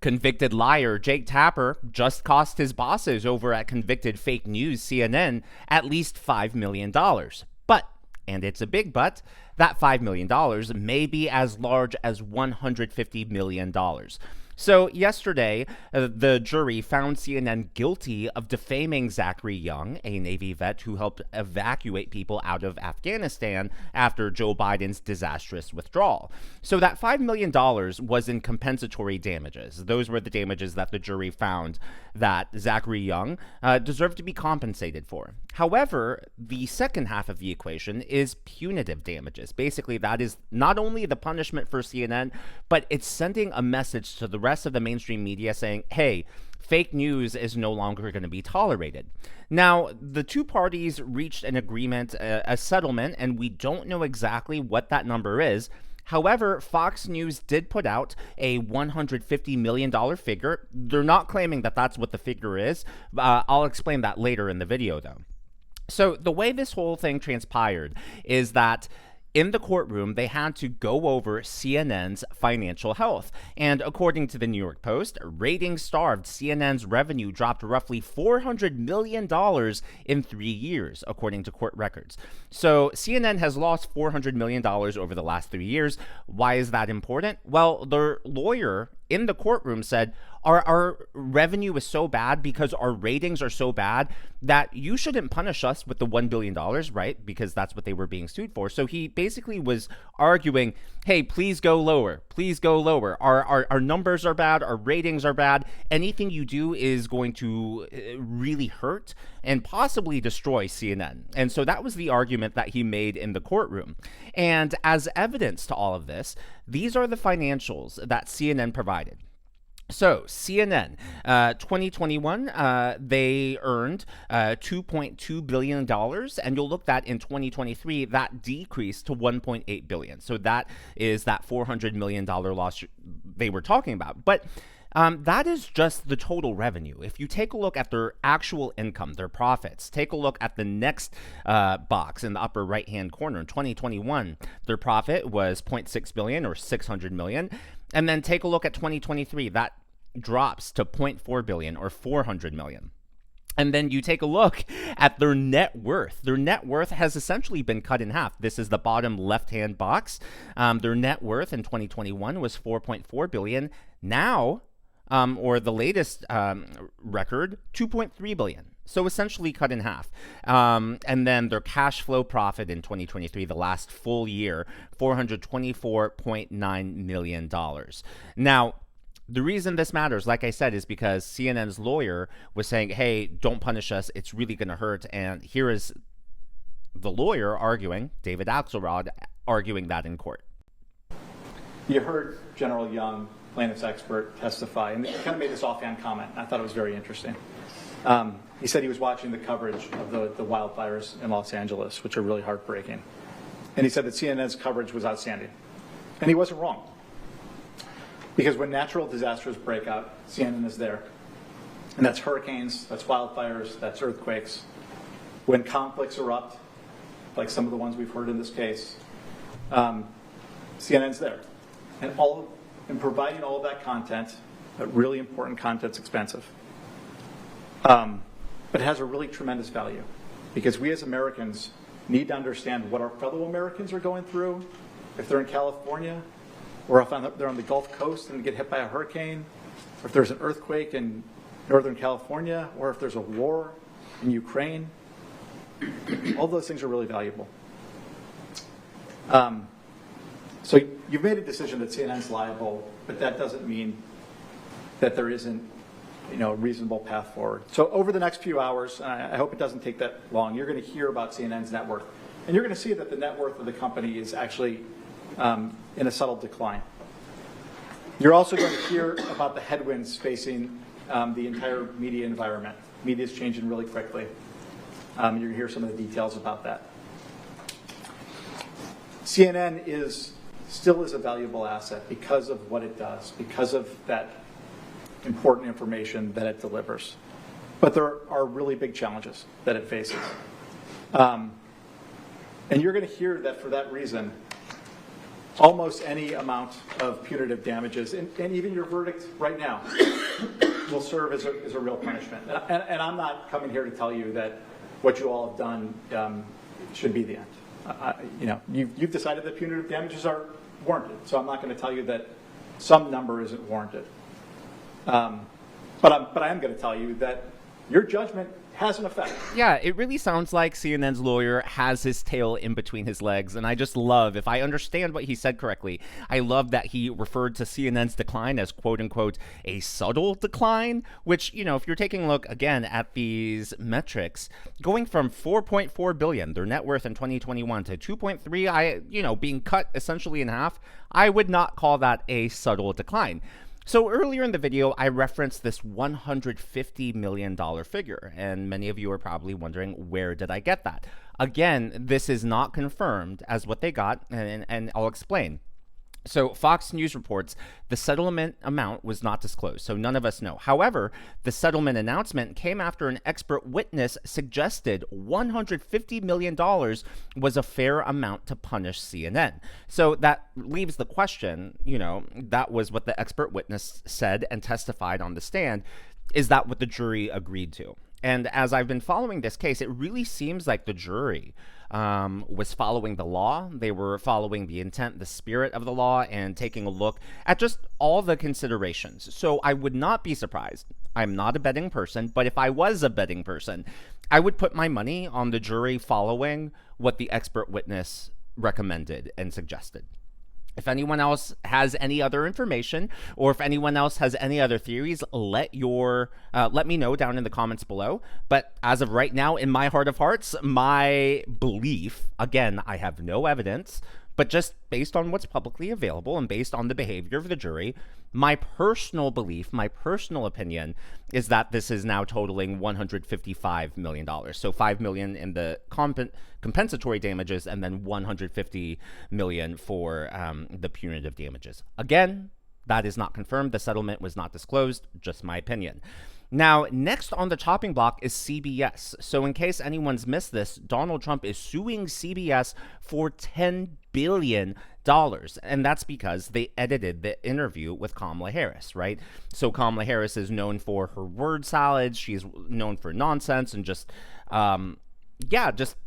Convicted liar Jake Tapper just cost his bosses over at convicted fake news CNN at least $5 million. But, and it's a big but, that $5 million may be as large as $150 million. So yesterday, the jury found CNN guilty of defaming Zachary Young, a Navy vet who helped evacuate people out of Afghanistan after Joe Biden's disastrous withdrawal. So that $5 million was in compensatory damages. Those were the damages that the jury found that Zachary Young deserved to be compensated for. However, the second half of the equation is punitive damages. Basically, that is not only the punishment for CNN, but it's sending a message to the rest of the mainstream media saying, hey, fake news is no longer going to be tolerated. Now, the two parties reached an agreement, a settlement, and we don't know exactly what that number is. However, Fox News did put out a $150 million figure. They're not claiming that that's what the figure is. I'll explain that later in the video, though. So the way this whole thing transpired is that in the courtroom, they had to go over CNN's financial health. And according to the New York Post, ratings-starved CNN's revenue dropped roughly $400 million in 3 years, according to court records. So CNN has lost $400 million over the last 3 years. Why is that important? Well, their lawyer in the courtroom said, our revenue is so bad because our ratings are so bad that you shouldn't punish us with the $1 billion, right? Because that's what they were being sued for. So he basically was arguing, hey, please go lower. Please go lower. Our numbers are bad. Our ratings are bad. Anything you do is going to really hurt and possibly destroy CNN. And so that was the argument that he made in the courtroom. And as evidence to all of this, these are the financials that CNN provided. So CNN, 2021, they earned $2.2 billion, and you'll look that in 2023, that decreased to $1.8 billion. So that is that $400 million loss they were talking about. But that is just the total revenue. If you take a look at their actual income, their profits, take a look at the next box in the upper right-hand corner. In 2021, their profit was $0.6 billion or $600 million. And then take a look at 2023, that drops to $0.4 billion or $400 million. And then you take a look at their net worth. Their net worth has essentially been cut in half. This is the bottom left-hand box. Their net worth in 2021 was $4.4 billion. Now, or the latest record, $2.3 billion. So essentially cut in half. And then their cash flow profit in 2023, the last full year, $424.9 million. Now, the reason this matters, like I said, is because CNN's lawyer was saying, hey, don't punish us. It's really going to hurt. And here is the lawyer arguing, David Axelrod, arguing that in court. You heard General Young, plaintiff's expert, testify, and he kind of made this offhand comment. I thought it was very interesting. He said he was watching the coverage of the wildfires in Los Angeles, which are really heartbreaking. And he said that CNN's coverage was outstanding. And he wasn't wrong. Because when natural disasters break out, CNN is there. And that's hurricanes, that's wildfires, that's earthquakes. When conflicts erupt, like some of the ones we've heard in this case, CNN's there. And providing all of that content, that really important content's expensive. But it has a really tremendous value. Because we as Americans need to understand what our fellow Americans are going through. If they're in California, or if they're on the Gulf Coast and get hit by a hurricane, or if there's an earthquake in Northern California, or if there's a war in Ukraine. All those things are really valuable. So you've made a decision that CNN's liable, but that doesn't mean that there isn't, a reasonable path forward. So over the next few hours, I hope it doesn't take that long, you're going to hear about CNN's net worth. And you're going to see that the net worth of the company is actually in a subtle decline. You're also going to hear about the headwinds facing the entire media environment. Media is changing really quickly. You're going to hear some of the details about that. CNN still is a valuable asset because of what it does, because of that important information that it delivers. But there are really big challenges that it faces. And you're going to hear that for that reason, almost any amount of punitive damages, and even your verdict right now will serve as a real punishment. And I'm not coming here to tell you that what you all have done should be the end. You've decided that punitive damages are warranted, so I'm not going to tell you that some number isn't warranted. But I am going to tell you that your judgment has an effect. Yeah, it really sounds like CNN's lawyer has his tail in between his legs, and I just love, if I understand what he said correctly, I love that he referred to CNN's decline as quote-unquote a subtle decline, which, if you're taking a look, again, at these metrics, going from $4.4 billion, their net worth in 2021, to $2.3, being cut essentially in half, I would not call that a subtle decline. So earlier in the video, I referenced this $150 million figure, and many of you are probably wondering, where did I get that? Again, this is not confirmed as what they got, and I'll explain. So Fox News reports the settlement amount was not disclosed, so none of us know. However, the settlement announcement came after an expert witness suggested $150 million was a fair amount to punish CNN. So that leaves the question, that was what the expert witness said and testified on the stand. Is that what the jury agreed to? And as I've been following this case, it really seems like the jury was following the law. They were following the intent, the spirit of the law, and taking a look at just all the considerations. So I would not be surprised. I'm not a betting person, but if I was a betting person, I would put my money on the jury following what the expert witness recommended and suggested. If anyone else has any other information, or if anyone else has any other theories, let me know down in the comments below. But as of right now, in my heart of hearts, my belief, again, I have no evidence, but just based on what's publicly available and based on the behavior of the jury, my personal belief, my personal opinion is that this is now totaling $155 million. So $5 million in the compensatory damages, and then $150 million for the punitive damages. Again, that is not confirmed. The settlement was not disclosed, just my opinion. Now, next on the chopping block is CBS. So in case anyone's missed this, Donald Trump is suing CBS for $10 billion. And that's because they edited the interview with Kamala Harris, right? So Kamala Harris is known for her word salads. She's known for nonsense and just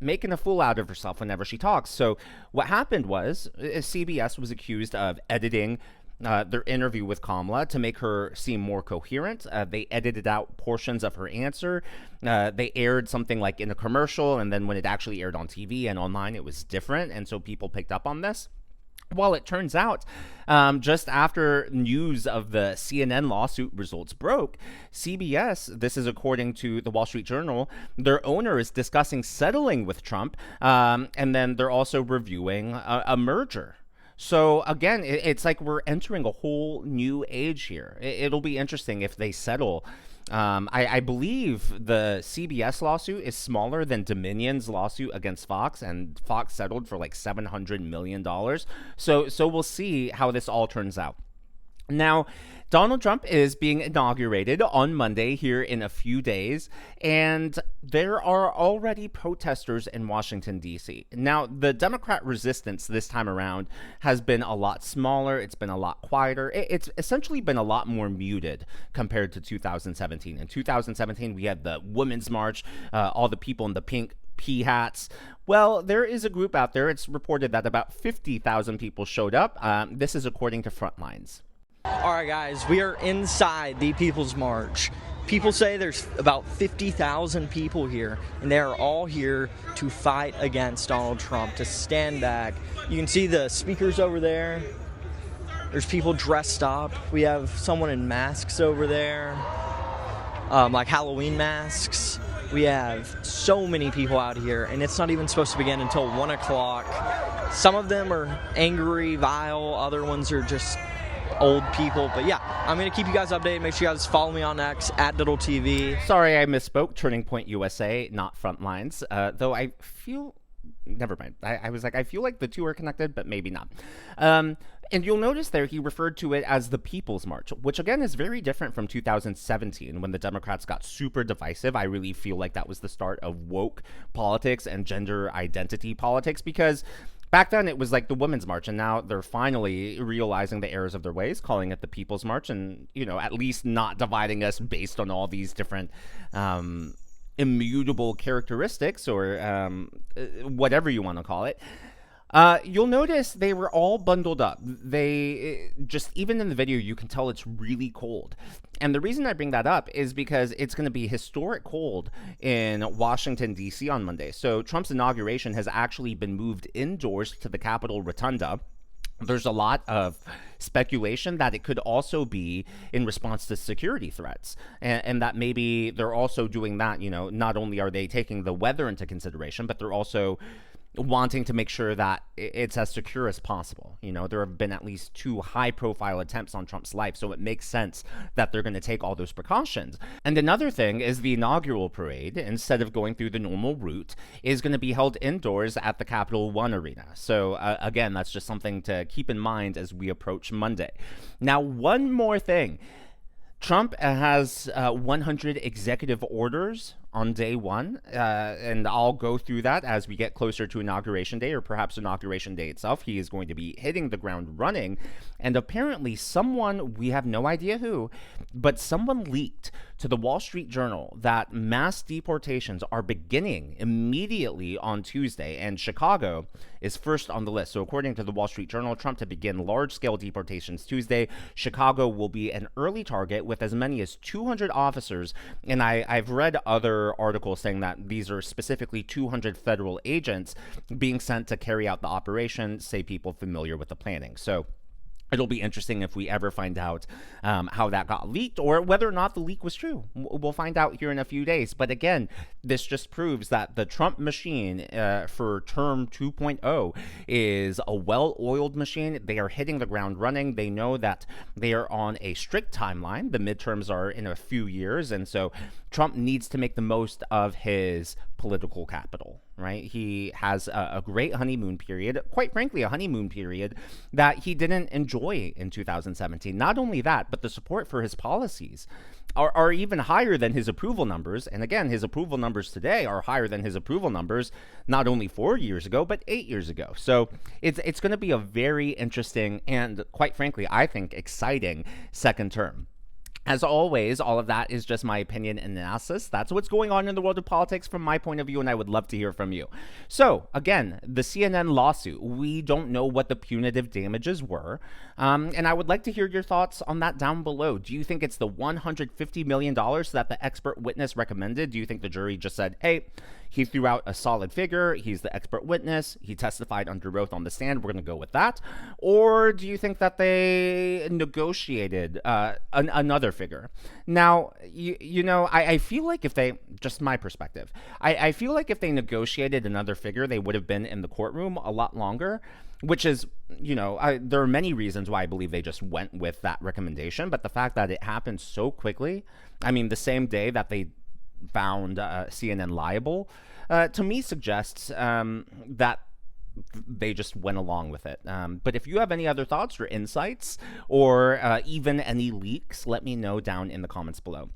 making a fool out of herself whenever she talks. So what happened was CBS was accused of editing their interview with Kamala to make her seem more coherent. They edited out portions of her answer. They aired something like in a commercial, and then when it actually aired on TV and online, it was different. And so people picked up on this. Well, it turns out, just after news of the CNN lawsuit results broke, CBS, this is according to the Wall Street Journal, their owner is discussing settling with Trump, and then they're also reviewing a merger. So again, it's like we're entering a whole new age here. It'll be interesting if they settle. I believe the CBS lawsuit is smaller than Dominion's lawsuit against Fox, and Fox settled for like $700 million. So we'll see how this all turns out. Now, Donald Trump is being inaugurated on Monday here in a few days, and there are already protesters in Washington, D.C. Now, the Democrat resistance this time around has been a lot smaller. It's been a lot quieter. It's essentially been a lot more muted compared to 2017. In 2017, we had the Women's March, all the people in the pink pea hats. Well, there is a group out there. It's reported that about 50,000 people showed up. This is according to Frontlines. All right, guys, we are inside the People's March. People say there's about 50,000 people here, and they are all here to fight against Donald Trump, to stand back. You can see the speakers over there. There's people dressed up. We have someone in masks over there, like Halloween masks. We have so many people out here, and it's not even supposed to begin until 1 o'clock. Some of them are angry, vile. Other ones are just old people. But yeah, I'm going to keep you guys updated. Make sure you guys follow me on X, @DiddleTV. Sorry, I misspoke. Turning Point USA, not Frontlines. Though I feel... Never mind. I was like, I feel like the two are connected, but maybe not. And you'll notice there he referred to it as the People's March, which again is very different from 2017 when the Democrats got super divisive. I really feel like that was the start of woke politics and gender identity politics, because Back then, it was like the Women's March, and now they're finally realizing the errors of their ways, calling it the People's March, and, you know, at least not dividing us based on all these different immutable characteristics or whatever you want to call it. You'll notice they were all bundled up. They just, even in the video, you can tell it's really cold. And the reason I bring that up is because it's going to be historic cold in Washington, D.C. on Monday. So Trump's inauguration has actually been moved indoors to the Capitol Rotunda. There's a lot of speculation that it could also be in response to security threats, and that maybe they're also doing that. You know, not only are they taking the weather into consideration, but they're also wanting to make sure that it's as secure as possible. You know, there have been at least 2 high-profile attempts on Trump's life, so it makes sense that they're going to take all those precautions. And another thing is the inaugural parade, instead of going through the normal route, is going to be held indoors at the Capital One Arena. So again, that's just something to keep in mind as we approach Monday. Now, one more thing. Trump has 100 executive orders on day one, and I'll go through that as we get closer to Inauguration Day, or perhaps Inauguration Day itself. He is going to be hitting the ground running, and apparently someone, we have no idea who, but someone leaked to the Wall Street Journal that mass deportations are beginning immediately on Tuesday, and Chicago is first on the list. So according to the Wall Street Journal, Trump to begin large-scale deportations Tuesday. Chicago will be an early target with as many as 200 officers, and I've read other articles saying that these are specifically 200 federal agents being sent to carry out the operation, say people familiar with the planning. So it'll be interesting if we ever find out how that got leaked, or whether or not the leak was true. We'll find out here in a few days. But again, this just proves that the Trump machine for term 2.0 is a well-oiled machine. They are hitting the ground running. They know that they are on a strict timeline. The midterms are in a few years, and so Trump needs to make the most of his political capital, right? He has a great honeymoon period, quite frankly, a honeymoon period that he didn't enjoy in 2017. Not only that, but the support for his policies are even higher than his approval numbers. And again, his approval numbers today are higher than his approval numbers not only 4 years ago, but 8 years ago. So it's going to be a very interesting and, quite frankly, I think exciting second term. As always, all of that is just my opinion and analysis. That's what's going on in the world of politics from my point of view, and I would love to hear from you. So, again, the CNN lawsuit, we don't know what the punitive damages were, and I would like to hear your thoughts on that down below. Do you think it's the $150 million that the expert witness recommended? Do you think the jury just said, hey, he threw out a solid figure, he's the expert witness, he testified under oath on the stand, we're going to go with that? Or do you think that they negotiated another figure? Now, you know, I feel like if they, just my perspective, I feel like if they negotiated another figure, they would have been in the courtroom a lot longer, which is, you know, there are many reasons why I believe they just went with that recommendation, but the fact that it happened so quickly, I mean, the same day that they found CNN liable, to me suggests that they just went along with it. But if you have any other thoughts or insights, or even any leaks, let me know down in the comments below.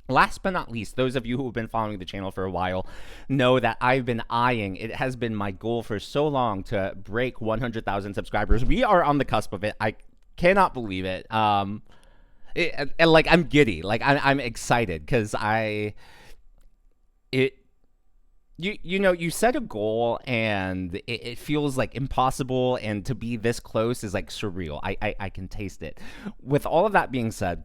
Last but not least, those of you who have been following the channel for a while know that I've been eyeing, it has been my goal for so long to break 100,000 subscribers. We are on the cusp of it. I cannot believe it. And like, I'm giddy. Like, I'm excited because you know, you set a goal and it feels like impossible, and to be this close is like surreal. I can taste it. With all of that being said,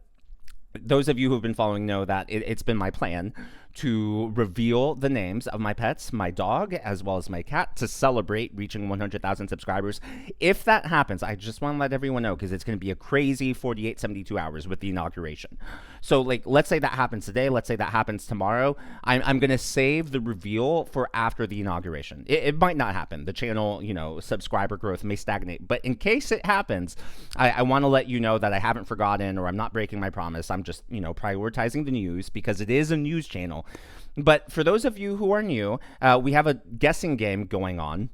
those of you who have been following know that it's been my plan to reveal the names of my pets, my dog, as well as my cat, to celebrate reaching 100,000 subscribers. If that happens, I just want to let everyone know, because it's going to be a crazy 48, 72 hours with the inauguration. So, like, let's say that happens today. Let's say that happens tomorrow. I'm going to save the reveal for after the inauguration. It might not happen. The channel, you know, subscriber growth may stagnate. But in case it happens, I want to let you know that I haven't forgotten, or I'm not breaking my promise. I'm just, you know, prioritizing the news, because it is a news channel. But for those of you who are new, we have a guessing game going on.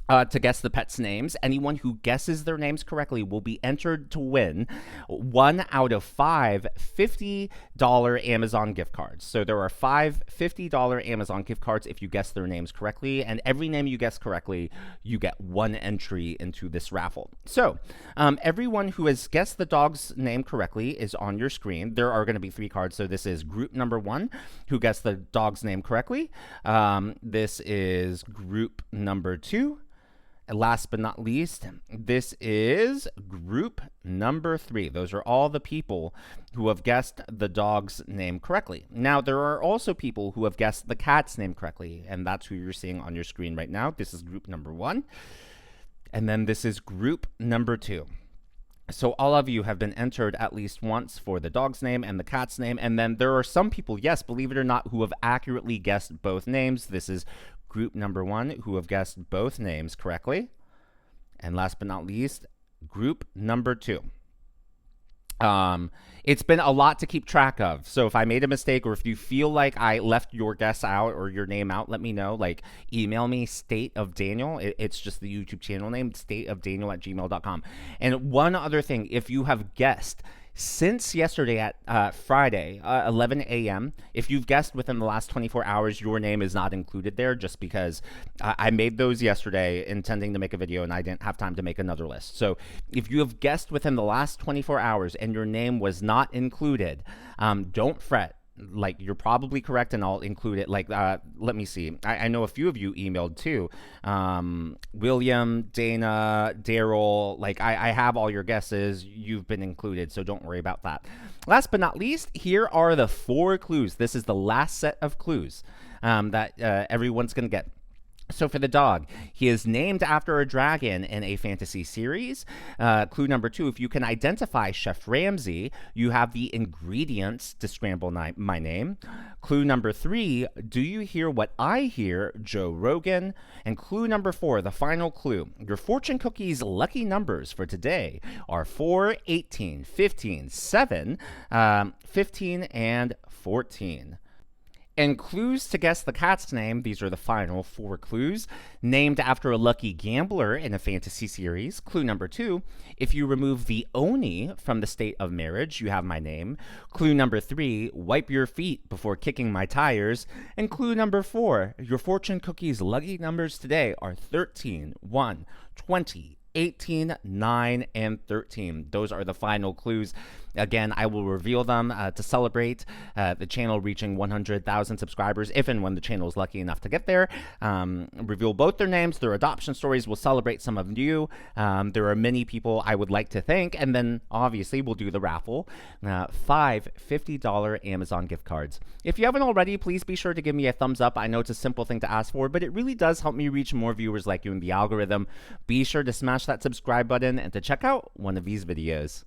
to guess the pets' names. Anyone who guesses their names correctly will be entered to win 1 out of 5 $50 Amazon gift cards. So there are 5 $50 Amazon gift cards if you guess their names correctly, and every name you guess correctly, you get 1 entry into this raffle. So everyone who has guessed the dog's name correctly is on your screen. There are going to be 3 cards. So this is group number 1 who guessed the dog's name correctly. This is group number 2. And last but not least, this is group number 3. Those are all the people who have guessed the dog's name correctly. Now, there are also people who have guessed the cat's name correctly, and that's who you're seeing on your screen right now. This is group number 1, and then this is group number 2. So all of you have been entered at least once for the dog's name and the cat's name, and then there are some people, yes, believe it or not, who have accurately guessed both names. This is group number 1 who have guessed both names correctly. And last but not least, group number 2. It's been a lot to keep track of. So if I made a mistake, or if you feel like I left your guess out or your name out, let me know. Like, email me, State of Daniel. It's just the YouTube channel name, stateofdaniel@gmail.com. And one other thing, if you have guessed since yesterday at Friday, 11 a.m., if you've guessed within the last 24 hours, your name is not included there, just because I made those yesterday intending to make a video and I didn't have time to make another list. So if you have guessed within the last 24 hours and your name was not included, don't fret. Like, you're probably correct, and I'll include it. Like, let me see. I know a few of you emailed too. William, Dana, Daryl. Like, I have all your guesses. You've been included, so don't worry about that. Last but not least, here are the 4 clues. This is the last set of clues that everyone's going to get. So for the dog, he is named after a dragon in a fantasy series. Clue number 2, if you can identify Chef Ramsay, you have the ingredients to scramble my name. Clue number 3, do you hear what I hear, Joe Rogan? And clue number 4, the final clue, your fortune cookie's lucky numbers for today are 4, 18, 15, 7, 15, and 14. And clues to guess the cat's name, these are the final 4 clues. Named after a lucky gambler in a fantasy series. Clue number 2, if you remove the Oni from the state of marriage, you have my name. Clue number 3, wipe your feet before kicking my tires. And clue number 4, your fortune cookie's lucky numbers today are 13, 1, 20, 18, 9, and 13. Those are the final clues. Again, I will reveal them to celebrate the channel reaching 100,000 subscribers, if and when the channel is lucky enough to get there. Reveal both their names, their adoption stories. We'll celebrate some of you. There are many people I would like to thank, and then obviously we'll do the raffle. 5 $50 Amazon gift cards. If you haven't already, please be sure to give me a thumbs up. I know it's a simple thing to ask for, but it really does help me reach more viewers like you in the algorithm. Be sure to smash that subscribe button and to check out one of these videos.